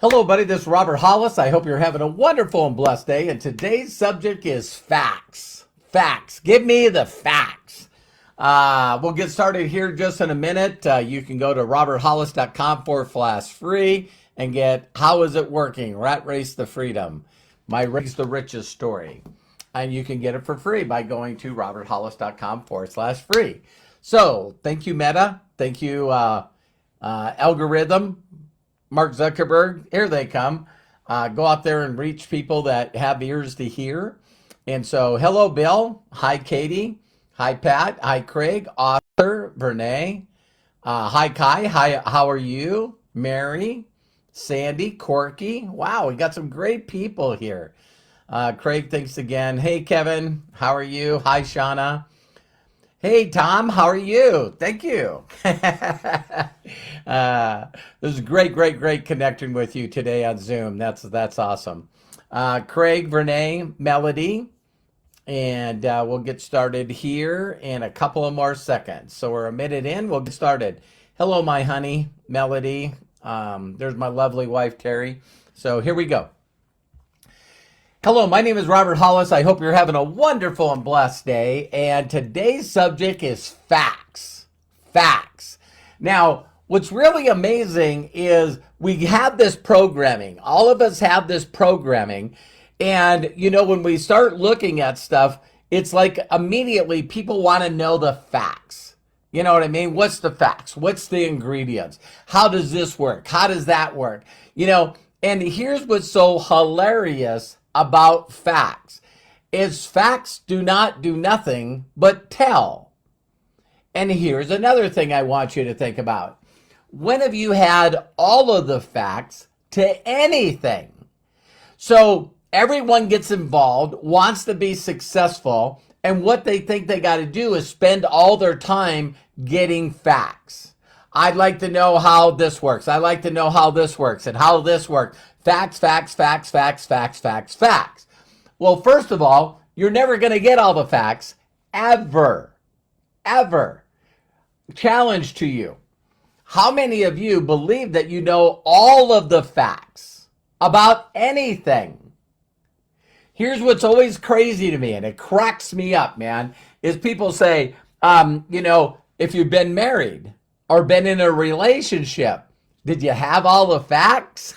Hello, buddy. This is Robert Hollis. I hope you're having a wonderful and blessed day. And today's subject is facts. Facts. Give me the facts. We'll get started here just in a minute. You can go to roberthollis.com/free and get How Is It Working? Rat Race to Freedom, My Race the Richest story. And you can get it for free by going to roberthollis.com/free. So thank you, Meta. Thank you, Algorithm. Mark Zuckerberg, here they come. Go out there and reach people that have ears to hear. And so, hello, Bill. Hi, Katie. Hi, Pat. Hi, Craig. Arthur, Vernay. Hi, Kai. Hi, how are you? Mary, Sandy, Corky. Wow, we got some great people here. Craig, thanks again. Hey, Kevin. How are you? Hi, Shauna. Hey, Tom, how are you? Thank you. This is great connecting with you today on Zoom. That's awesome. Craig, Vernay, Melody, and we'll get started here in a couple of more seconds. So we're a minute in, we'll get started. Hello, my honey, Melody. There's my lovely wife, Terry. So here we go. Hello, my name is Robert Hollis. I hope you're having a wonderful and blessed day. And today's subject is facts. Facts. Now, what's really amazing is we have this programming. All of us have this programming. And, you know, when we start looking at stuff, it's like immediately people want to know the facts. You know what I mean? What's the facts? What's the ingredients? How does this work? How does that work? You know, and here's what's so hilarious about facts is facts do not do nothing but tell. And here's another thing I want you to think about. When have you had all of the facts to anything? So everyone gets involved, wants to be successful, and what they think they got to do is spend all their time getting facts. I'd like to know how this works. I'd like to know how this works and how this works. Facts, facts, facts, facts, facts, facts, facts. Well, first of all, you're never going to get all the facts ever, ever. Challenge to you. How many of you believe that you know all of the facts about anything? Here's what's always crazy to me, and it cracks me up, man, is people say, you know, if you've been married or been in a relationship, did you have all the facts?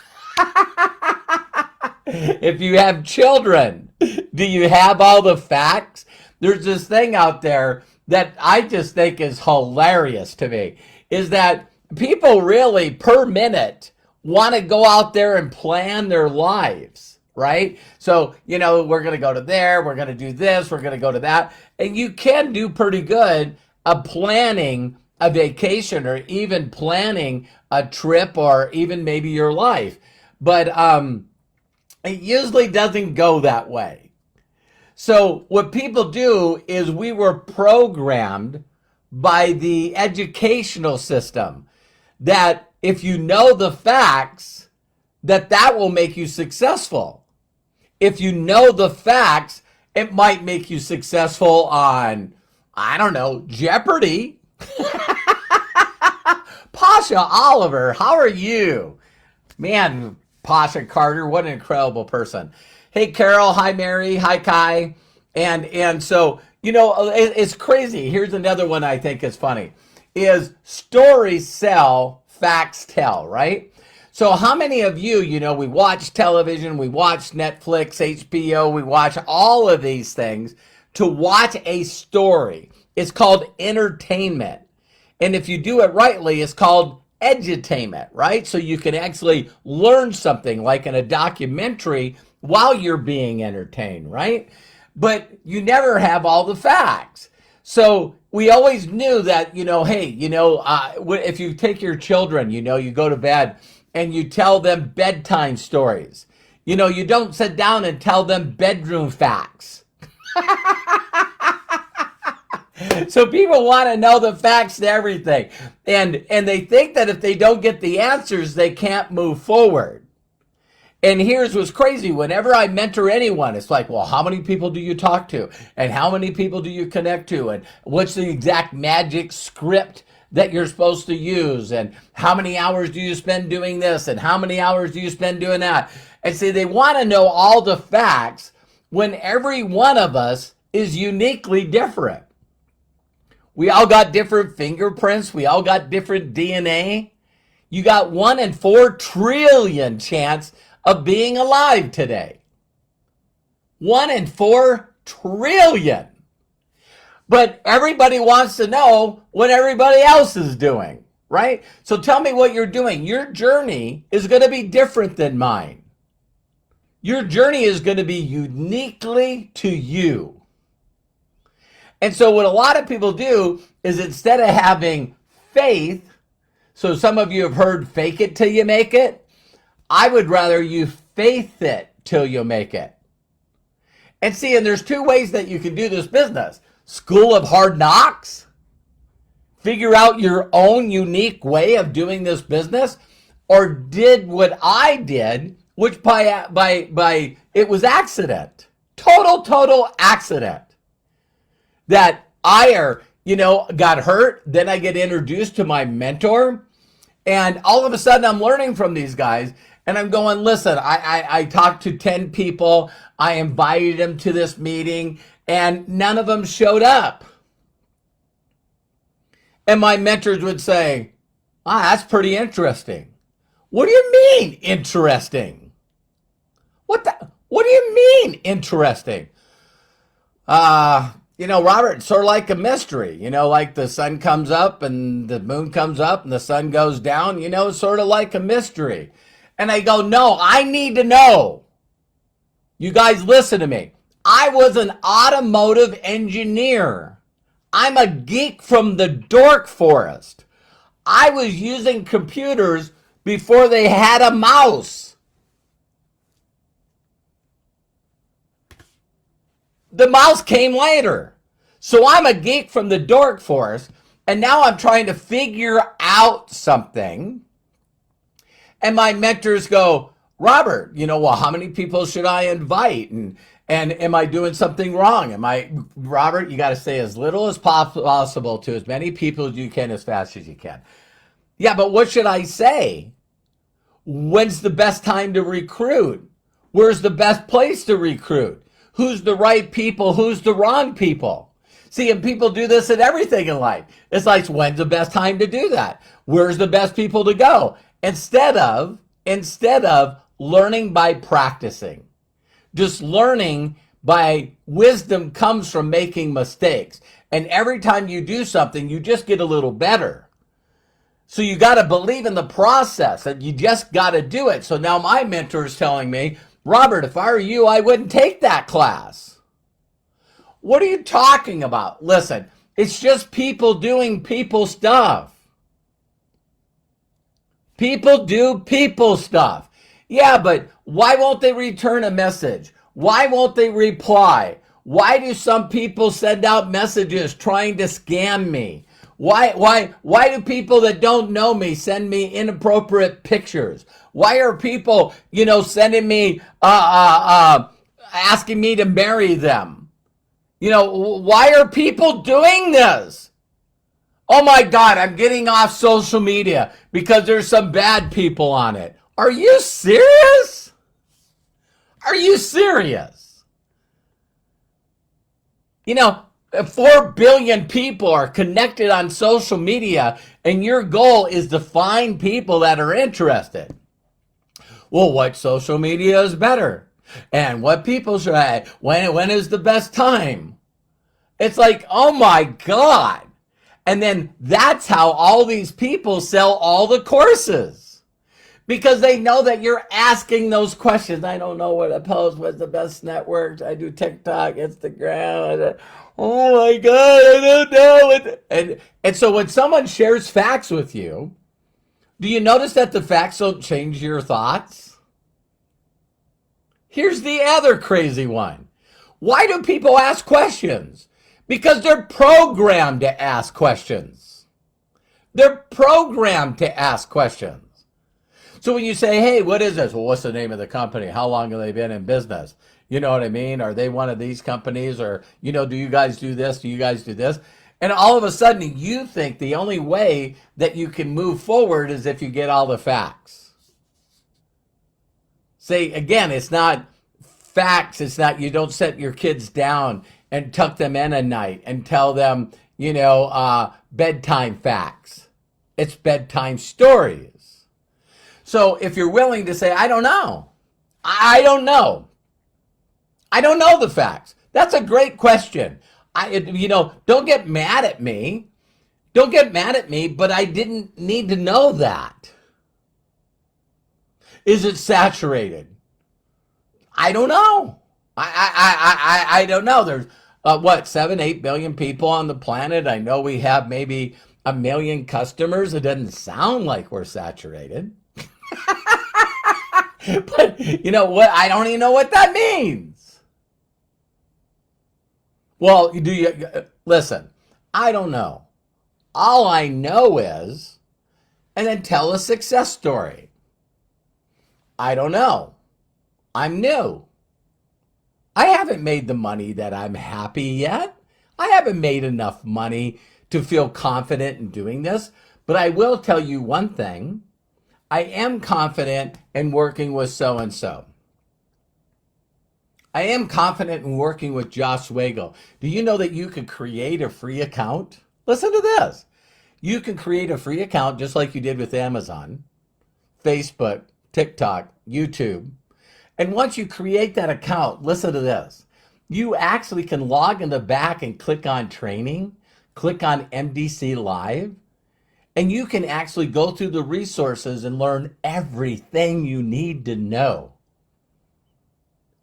If you have children, do you have all the facts? There's this thing out there that I just think is hilarious to me, is that people really per minute want to go out there and plan their lives, right? So, you know, we're going to go to there, we're going to do this, we're going to go to that. And you can do pretty good at planning a vacation or even planning a trip or even maybe your life. But it usually doesn't go that way. So what people do is we were programmed by the educational system that if you know the facts, that will make you successful. If you know the facts, it might make you successful on, I don't know, Jeopardy. Pasha Oliver, how are you? Man, Pasha Carter, what an incredible person. Hey, Carol. Hi, Mary. Hi, Kai. And so, you know, it's crazy. Here's another one I think is funny, is stories sell, facts tell, right? So how many of you, you know, we watch television, we watch Netflix, HBO, we watch all of these things to watch a story. It's called entertainment. And if you do it rightly, it's called edutainment, right? So you can actually learn something like in a documentary while you're being entertained, right? But you never have all the facts. So we always knew that, you know, hey, you know, if you take your children, you know, you go to bed and you tell them bedtime stories. You know, you don't sit down and tell them bedroom facts. So people want to know the facts to everything. And they think that if they don't get the answers, they can't move forward. And here's what's crazy. Whenever I mentor anyone, it's like, well, how many people do you talk to? And how many people do you connect to? And what's the exact magic script that you're supposed to use, and how many hours do you spend doing this, and how many hours do you spend doing that. And see, they want to know all the facts when every one of us is uniquely different. We all got different fingerprints. We all got different DNA. You got 1 in 4 trillion chance of being alive today. 1 in 4 trillion. But everybody wants to know what everybody else is doing, right? So tell me what you're doing. Your journey is going to be different than mine. Your journey is going to be uniquely to you. And so what a lot of people do is, instead of having faith, so some of you have heard fake it till you make it, I would rather you faith it till you make it. And see, and there's 2 ways that you can do this business. School of hard knocks, figure out your own unique way of doing this business, or did what I did, which by it was accident, total accident, that I got hurt. Then I get introduced to my mentor, and all of a sudden I'm learning from these guys, and I'm going, listen, I talked to 10 people, I invited them to this meeting, and none of them showed up. And my mentors would say, that's pretty interesting. What do you mean interesting? What do you mean interesting? Robert, it's sort of like a mystery. Like the sun comes up and the moon comes up and the sun goes down. It's sort of like a mystery. And I go, no, I need to know. You guys listen to me. I was an automotive engineer. I'm a geek from the dork forest. I was using computers before they had a mouse. The mouse came later. So I'm a geek from the dork forest, and now I'm trying to figure out something. And my mentors go, Robert, how many people should I invite? And am I doing something wrong? Robert, you got to say as little as possible to as many people as you can, as fast as you can. Yeah, but what should I say? When's the best time to recruit? Where's the best place to recruit? Who's the right people? Who's the wrong people? See, and people do this in everything in life. It's like, when's the best time to do that? Where's the best people to go? Instead of learning by practicing. Just learning by wisdom comes from making mistakes. And every time you do something, you just get a little better. So you got to believe in the process, and you just got to do it. So now my mentor is telling me, Robert, if I were you, I wouldn't take that class. What are you talking about? Listen, it's just people doing people stuff. People do people stuff. Yeah, but why won't they return a message? Why won't they reply? Why do some people send out messages trying to scam me? Why do people that don't know me send me inappropriate pictures? Why are people, sending me, asking me to marry them? Why are people doing this? Oh my God, I'm getting off social media because there's some bad people on it. Are you serious? Are you serious? 4 billion people are connected on social media, and your goal is to find people that are interested. Well, what social media is better? And what people should I? When is the best time? It's like, oh my God. And then that's how all these people sell all the courses. Because they know that you're asking those questions. I don't know what to post. What's the best networks? I do TikTok, Instagram. Oh my God, I don't know. And so when someone shares facts with you, do you notice that the facts don't change your thoughts? Here's the other crazy one. Why do people ask questions? Because they're programmed to ask questions. They're programmed to ask questions. So when you say, hey, what is this? Well, what's the name of the company? How long have they been in business? You know what I mean? Are they one of these companies? Or, do you guys do this? Do you guys do this? And all of a sudden, you think the only way that you can move forward is if you get all the facts. Say, again, it's not facts. It's not, you don't set your kids down and tuck them in at night and tell them, bedtime facts. It's bedtime stories. So if you're willing to say, I don't know, I don't know the facts. That's a great question. Don't get mad at me. Don't get mad at me, but I didn't need to know that. Is it saturated? I don't know. I don't know. There's 7-8 billion people on the planet. I know we have maybe 1 million customers. It doesn't sound like we're saturated. But you know what? I don't even know what that means. Well, listen, I don't know. All I know is, and then tell a success story. I don't know. I'm new. I haven't made the money that I'm happy yet. I haven't made enough money to feel confident in doing this. But I will tell you one thing. I am confident in working with so-and-so. I am confident in working with Josh Wagle. Do you know that you could create a free account? Listen to this. You can create a free account just like you did with Amazon, Facebook, TikTok, YouTube. And once you create that account, listen to this. You actually can log in the back and click on training, click on MDC Live, and you can actually go through the resources and learn everything you need to know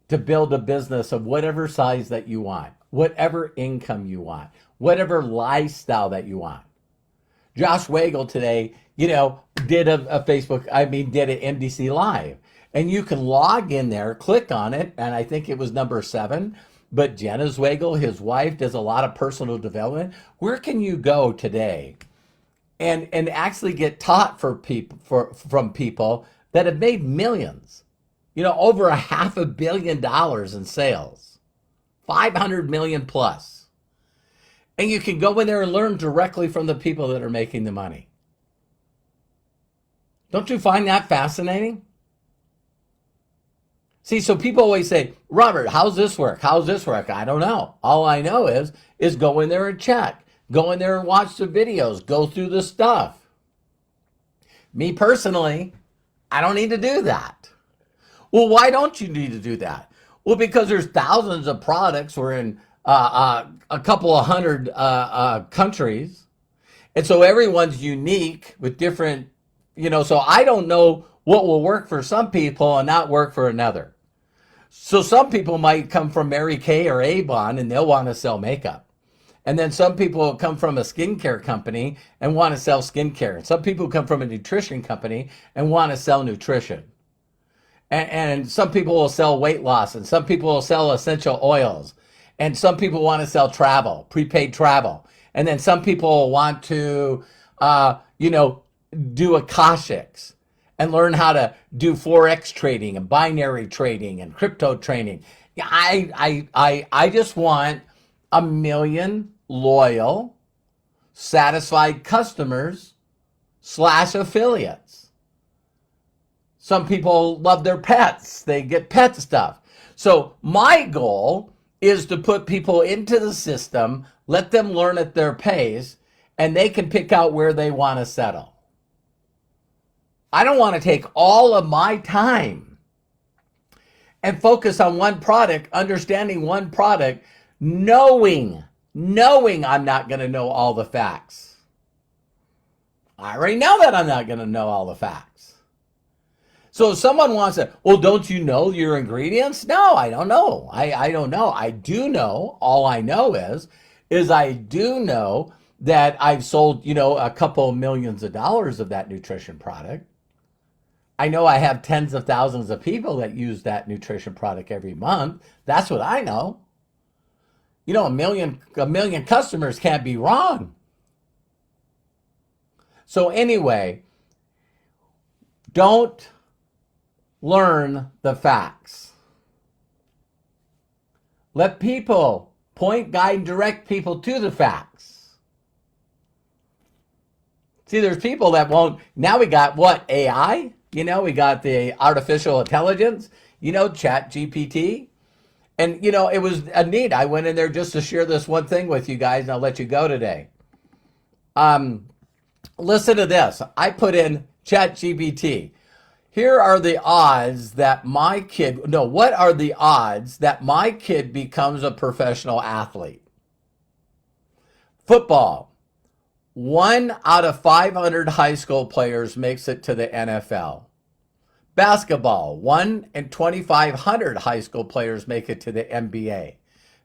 to build a business of whatever size that you want, whatever income you want, whatever lifestyle that you want. Josh Wagle today, did did an MDC Live. And you can log in there, click on it, and I think it was number 7. But Jenna Wagle, his wife, does a lot of personal development. Where can you go today and actually get taught from people that have made millions? Over $500 million in sales, 500 million plus. And you can go in there and learn directly from the people that are making the money. Don't you find that fascinating? See, so people always say, Robert, how's this work? How's this work? I don't know. All I know is go in there and check. Go in there and watch the videos. Go through the stuff. Me personally, I don't need to do that. Well, why don't you need to do that? Well, because there's thousands of products. We're in a couple of hundred countries. And so everyone's unique with different, so I don't know what will work for some people and not work for another. So some people might come from Mary Kay or Avon and they'll want to sell makeup. And then some people will come from a skincare company and want to sell skincare. Some people come from a nutrition company and want to sell nutrition. And some people will sell weight loss, and some people will sell essential oils. And some people want to sell travel, prepaid travel. And then some people will want to, do Akashics and learn how to do Forex trading and binary trading and crypto trading. I just want 1 million loyal, satisfied customers / affiliates. Some people love their pets. They get pet stuff. So my goal is to put people into the system, let them learn at their pace, and they can pick out where they want to settle. I don't want to take all of my time and focus on one product, understanding one product, knowing I'm not going to know all the facts. I already know that I'm not going to know all the facts. So if someone wants to, well, don't you know your ingredients? No, I don't know. I don't know. I do know. All I know is I do know that I've sold, a couple millions of dollars of that nutrition product. I know I have tens of thousands of people that use that nutrition product every month. That's what I know. A million customers can't be wrong. So anyway, don't learn the facts. Let people point, guide, and direct people to the facts. See, there's people that won't. Now we got what? AI? We got the artificial intelligence, Chat GPT. And, it was neat. I went in there just to share this one thing with you guys, and I'll let you go today. Listen to this. I put in Chat GPT. Here are the odds that what are the odds that my kid becomes a professional athlete? Football. 1 out of 500 high school players makes it to the NFL. Basketball. 1 in 2,500 high school players make it to the NBA.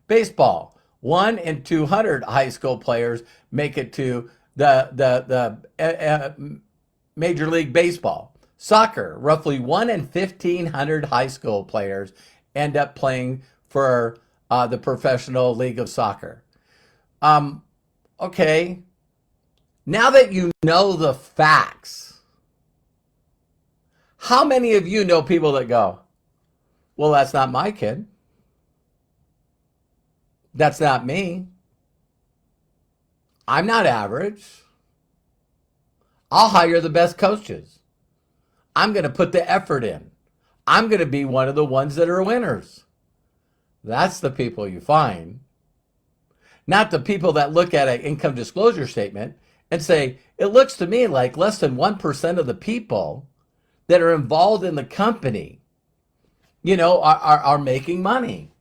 Baseball. 1 in 200 high school players make it to the Major League Baseball. Soccer. Roughly 1 in 1,500 high school players end up playing for the Professional League of Soccer. Okay. Now that you know the facts, how many of you know people that go, well, that's not my kid. That's not me. I'm not average. I'll hire the best coaches. I'm going to put the effort in. I'm going to be one of the ones that are winners. That's the people you find. Not the people that look at an income disclosure statement and say, it looks to me like less than 1% of the people that are involved in the company, are making money.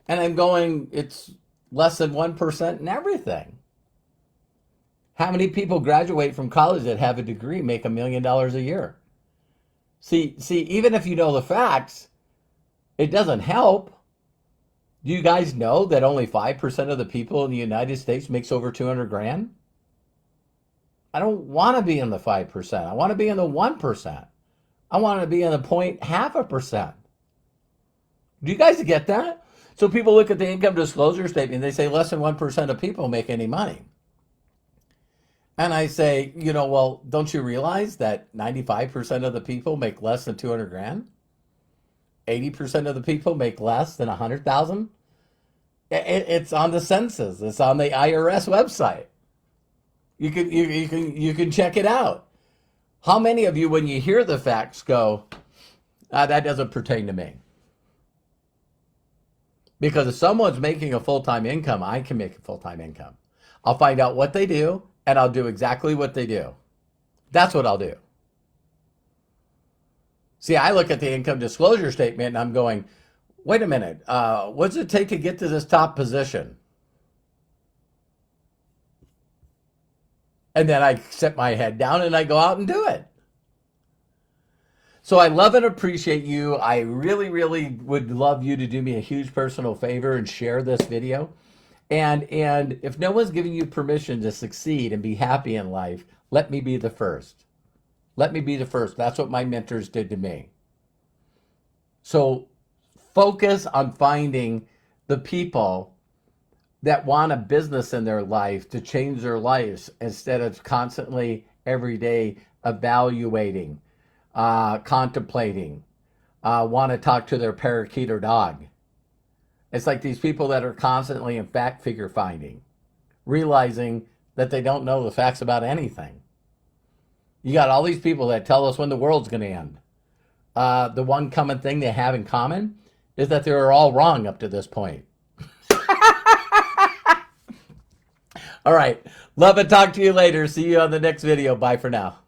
And I'm going, it's less than 1% in everything. How many people graduate from college that have a degree make $1 million a year? See, even if you know the facts, it doesn't help. Do you guys know that only 5% of the people in the United States makes over 200 grand? I don't want to be in the 5%. I want to be in the 1%. I want to be in the 0.5%. Do you guys get that? So people look at the income disclosure statement and they say less than 1% of people make any money. And I say, well, don't you realize that 95% of the people make less than 200 grand? 80% of the people make less than 100,000? It's on the census. It's on the IRS website. You can check it out. How many of you, when you hear the facts, go, that doesn't pertain to me? Because if someone's making a full-time income, I can make a full-time income. I'll find out what they do, and I'll do exactly what they do. That's what I'll do. See, I look at the income disclosure statement, and I'm going, wait a minute, what does it take to get to this top position? And then I set my head down and I go out and do it. So I love and appreciate you. I really, really would love you to do me a huge personal favor and share this video. And if no one's giving you permission to succeed and be happy in life, let me be the first. Let me be the first. That's what my mentors did to me. So focus on finding the people that want a business in their life to change their lives instead of constantly every day evaluating, contemplating, want to talk to their parakeet or dog. It's like these people that are constantly in fact figure finding, realizing that they don't know the facts about anything. You got all these people that tell us when the world's going to end. The one common thing they have in common is that they're all wrong up to this point. All right. Love and talk to you later. See you on the next video. Bye for now.